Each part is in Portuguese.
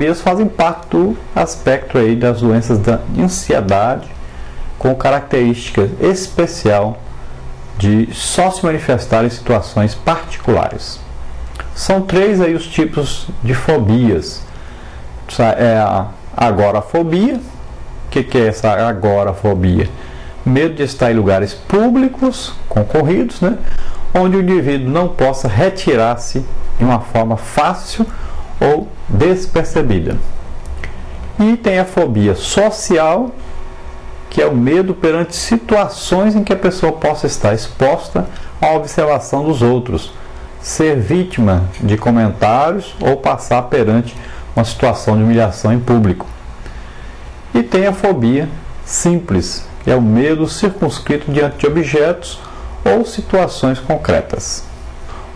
Eles fazem parte do aspecto aí das doenças da ansiedade, com característica especial de só se manifestar em situações particulares. São 3 aí os tipos de fobias. É a agorafobia. O que é essa agorafobia? Medo de estar em lugares públicos, concorridos, né? Onde o indivíduo não possa retirar-se de uma forma fácil ou despercebida. E tem a fobia social, que é o medo perante situações em que a pessoa possa estar exposta à observação dos outros, ser vítima de comentários ou passar perante uma situação de humilhação em público. E tem a fobia simples, que é o medo circunscrito diante de objetos ou situações concretas.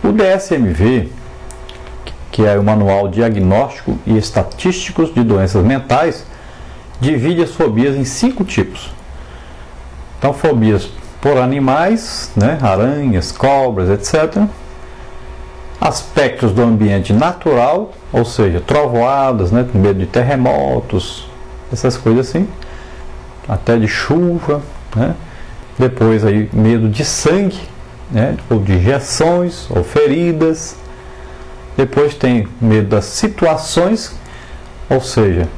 O DSM-V, que é o Manual Diagnóstico e Estatísticos de Doenças Mentais, divide as fobias em 5 tipos. Então, fobias por animais, né, aranhas, cobras, etc. Aspectos do ambiente natural, ou seja, trovoadas, né, medo de terremotos, essas coisas assim, até de chuva, né. Depois aí medo de sangue, né, ou de injeções ou feridas. Depois tem medo das situações, ou seja,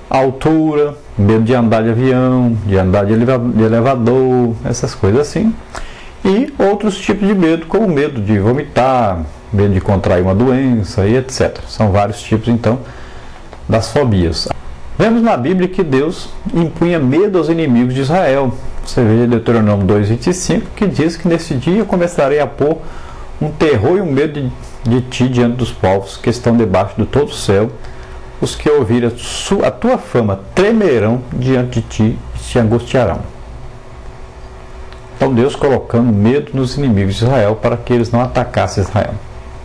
altura, medo de andar de avião, de andar de elevador, essas coisas assim. E outros tipos de medo, como medo de vomitar, medo de contrair uma doença e etc. São vários tipos, então, das fobias. Vemos na Bíblia que Deus impunha medo aos inimigos de Israel. Você vê em Deuteronômio 2,25, que diz que nesse dia começarei a pôr um terror e um medo de ti diante dos povos que estão debaixo de todo o céu. Os que ouvirem a tua fama tremerão diante de ti e se angustiarão. Então Deus colocando medo nos inimigos de Israel para que eles não atacassem Israel.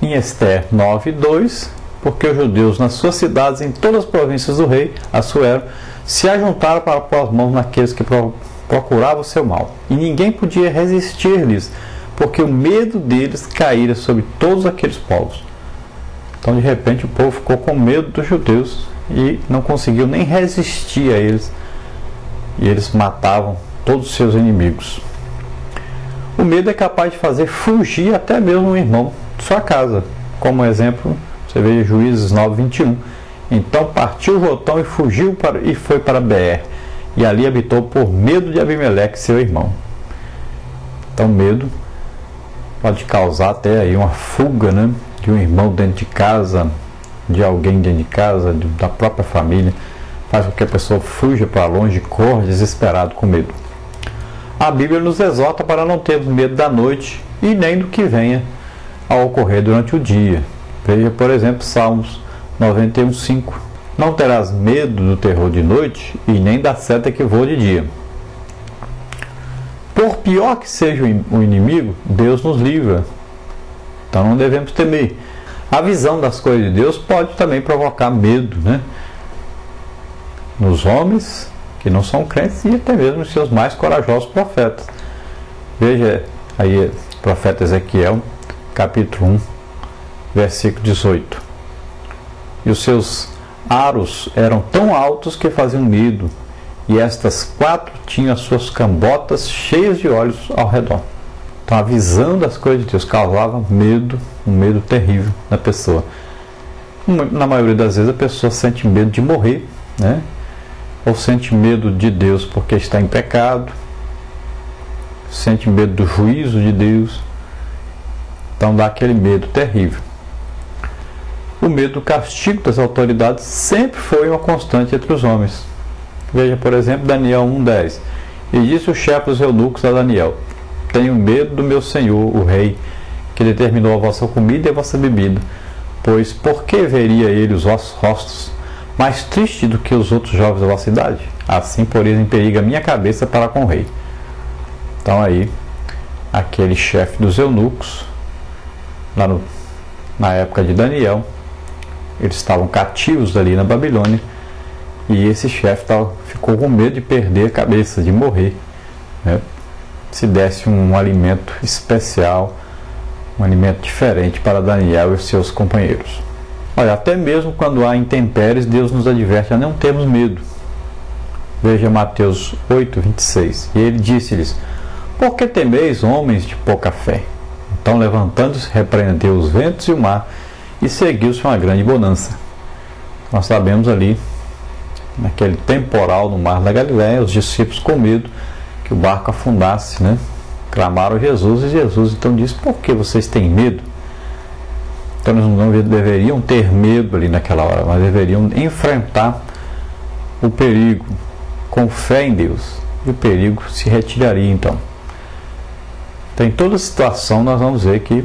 Em Ester 9:2, porque os judeus nas suas cidades, em todas as províncias do rei Assuero, se ajuntaram para pôr as mãos naqueles que procuravam o seu mal. E ninguém podia resistir-lhes, porque o medo deles caíra sobre todos aqueles povos. Então, de repente, o povo ficou com medo dos judeus e não conseguiu nem resistir a eles. E eles matavam todos os seus inimigos. O medo é capaz de fazer fugir até mesmo um irmão de sua casa. Como exemplo, você vê Juízes 9:21. Então partiu Jotão e fugiu e foi para Beer. E ali habitou por medo de Abimeleque, seu irmão. Então, medo pode causar até aí uma fuga, né, de um irmão dentro de casa, de alguém dentro de casa, da própria família. Faz com que a pessoa fuja para longe, corra desesperado com medo. A Bíblia nos exorta para não termos medo da noite e nem do que venha a ocorrer durante o dia. Veja, por exemplo, Salmos 91:5. Não terás medo do terror de noite e nem da seta que voa de dia. Por pior que seja o inimigo, Deus nos livra. Então não devemos temer. A visão das coisas de Deus pode também provocar medo, né, nos homens que não são crentes e até mesmo nos seus mais corajosos profetas. Veja aí o profeta Ezequiel, capítulo 1, versículo 18. E os seus aros eram tão altos que faziam medo, e estas 4 tinham as suas cambotas cheias de olhos ao redor. Então a visão das coisas de Deus causava medo, um medo terrível na pessoa. Na maioria das vezes a pessoa sente medo de morrer, né? Ou sente medo de Deus porque está em pecado, sente medo do juízo de Deus. Então dá aquele medo terrível. O medo do castigo das autoridades sempre foi uma constante entre os homens. Veja, por exemplo, Daniel 1:10. E disse o chefe dos eunucos a Daniel: tenho medo do meu senhor, o rei, que determinou a vossa comida e a vossa bebida, pois por que veria ele os vossos rostos mais tristes do que os outros jovens da vossa idade? Assim poreis em perigo a minha cabeça para com o rei. Então aí, aquele chefe dos eunucos, na época de Daniel, eles estavam cativos ali na Babilônia, e esse chefe ficou com medo de perder a cabeça, de morrer, né, se desse um alimento especial, um alimento diferente para Daniel e seus companheiros. Olha, até mesmo quando há intempéries, Deus nos adverte a não termos medo. Veja Mateus 8, 26. E ele disse-lhes: por que temeis, homens de pouca fé? Então, levantando-se, repreendeu os ventos e o mar, e seguiu-se uma grande bonança. Nós sabemos ali, naquele temporal no mar da Galiléia, os discípulos com medo que o barco afundasse, né? Clamaram a Jesus, e Jesus então disse: por que vocês têm medo? Então eles não deveriam ter medo ali naquela hora, mas deveriam enfrentar o perigo com fé em Deus, e o perigo se retiraria então. Então, em toda situação nós vamos ver que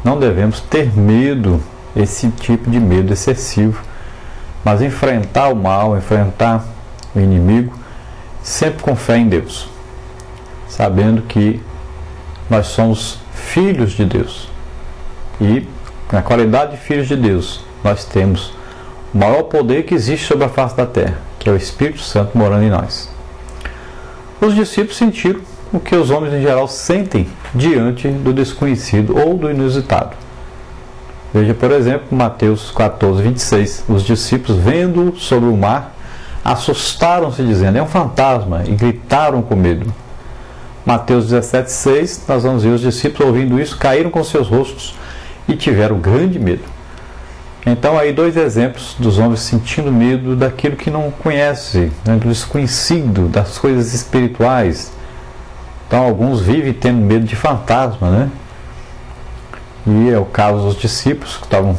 não devemos ter medo, esse tipo de medo excessivo, mas enfrentar o mal, enfrentar o inimigo, sempre com fé em Deus, sabendo que nós somos filhos de Deus, e na qualidade de filhos de Deus nós temos o maior poder que existe sobre a face da terra, que é o Espírito Santo morando em nós. Os discípulos sentiram o que os homens em geral sentem diante do desconhecido ou do inusitado. Veja, por exemplo, Mateus 14, 26. Os discípulos, vendo sobre o mar, assustaram-se, dizendo: é um fantasma, e gritaram com medo. Mateus 17, 6, nós vamos ver os discípulos, ouvindo isso, caíram com seus rostos e tiveram grande medo. Então, aí dois exemplos dos homens sentindo medo daquilo que não conhece, né, do desconhecido, das coisas espirituais. Então, alguns vivem tendo medo de fantasma, né? E é o caso dos discípulos que estavam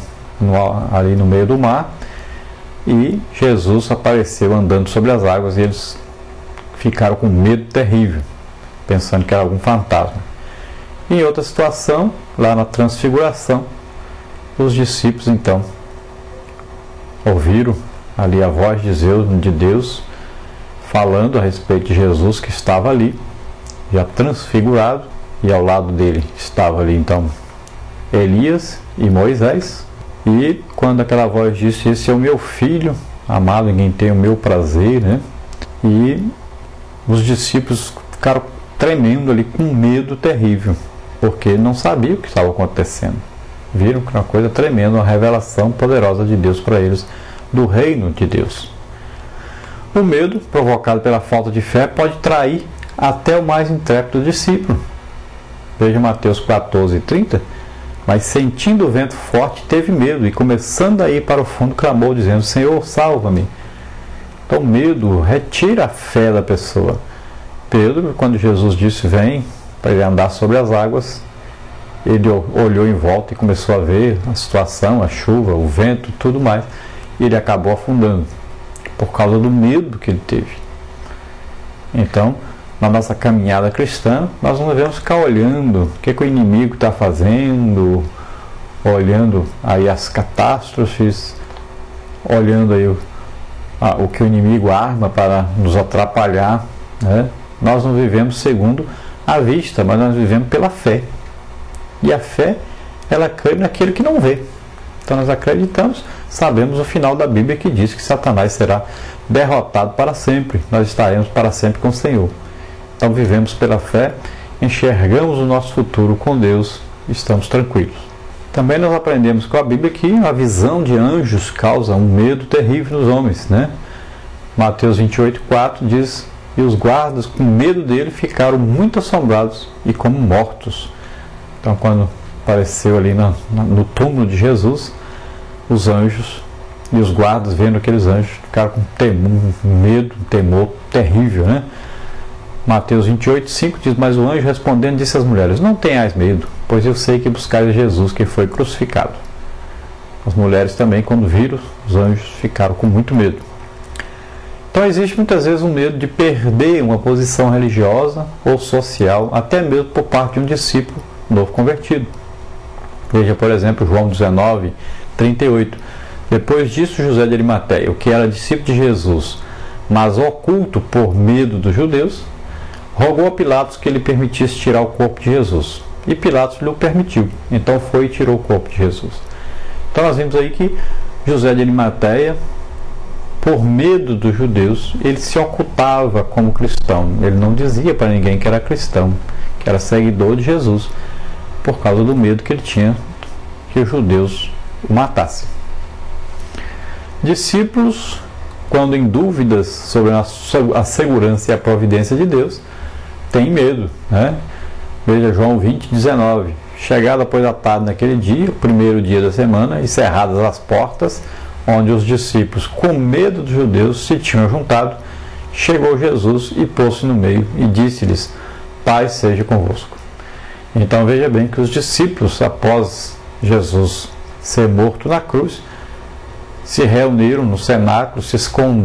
ali no meio do mar, e Jesus apareceu andando sobre as águas, e eles ficaram com medo terrível, pensando que era algum fantasma. Em outra situação, lá na transfiguração, os discípulos então ouviram ali a voz de Deus falando a respeito de Jesus, que estava ali já transfigurado, e ao lado dele estava ali então Elias e Moisés. E quando aquela voz disse: esse é o meu filho amado, em quem tem o meu prazer, né? E os discípulos ficaram tremendo ali, com medo terrível, porque não sabiam o que estava acontecendo. Viram que era uma coisa tremenda, uma revelação poderosa de Deus para eles, do reino de Deus. O medo provocado pela falta de fé pode trair até o mais intrépido discípulo. Veja Mateus 14, 30. Mas sentindo o vento forte, teve medo, e começando a ir para o fundo, clamou, dizendo: Senhor, salva-me. Então, medo retira a fé da pessoa. Pedro, quando Jesus disse: vem, para ele andar sobre as águas, ele olhou em volta e começou a ver a situação, a chuva, o vento, tudo mais, e ele acabou afundando, por causa do medo que ele teve. Então, na nossa caminhada cristã, nós não devemos ficar olhando o que o inimigo está fazendo, olhando aí as catástrofes, olhando aí o que o inimigo arma para nos atrapalhar, né? Nós não vivemos segundo a vista, mas nós vivemos pela fé. E a fé, ela crê naquilo que não vê. Então nós acreditamos, sabemos o final da Bíblia, que diz que Satanás será derrotado para sempre. Nós estaremos para sempre com o Senhor. Então vivemos pela fé, enxergamos o nosso futuro com Deus, estamos tranquilos. Também nós aprendemos com a Bíblia que a visão de anjos causa um medo terrível nos homens, né? Mateus 28, 4 diz: e os guardas, com medo dele, ficaram muito assombrados e como mortos. Então, quando apareceu ali no túmulo de Jesus, os anjos e os guardas, vendo aqueles anjos, ficaram com medo, temor terrível, né? Mateus 28, 5 diz: mas o anjo respondendo disse às mulheres: não tenhais medo, pois eu sei que buscais Jesus, que foi crucificado. As mulheres também, quando viram os anjos, ficaram com muito medo. Então existe muitas vezes um medo de perder uma posição religiosa ou social, até mesmo por parte de um discípulo novo convertido. Veja, por exemplo, João 19, 38. Depois disso, José de Arimateia, o que era discípulo de Jesus, mas oculto por medo dos judeus, rogou a Pilatos que ele permitisse tirar o corpo de Jesus. E Pilatos lhe o permitiu. Então foi e tirou o corpo de Jesus. Então nós vimos aí que José de Arimateia, por medo dos judeus, ele se ocultava como cristão. Ele não dizia para ninguém que era cristão, que era seguidor de Jesus, por causa do medo que ele tinha que os judeus o matassem. Discípulos, quando em dúvidas sobre a segurança e a providência de Deus, têm medo, né? Veja João 20, 19. Chegada, pois, a tarde naquele dia, o primeiro dia da semana, e cerradas as portas, onde os discípulos, com medo dos judeus, se tinham juntado, chegou Jesus e pôs-se no meio e disse-lhes: paz seja convosco. Então veja bem que os discípulos, após Jesus ser morto na cruz, se reuniram no cenáculo, se esconderam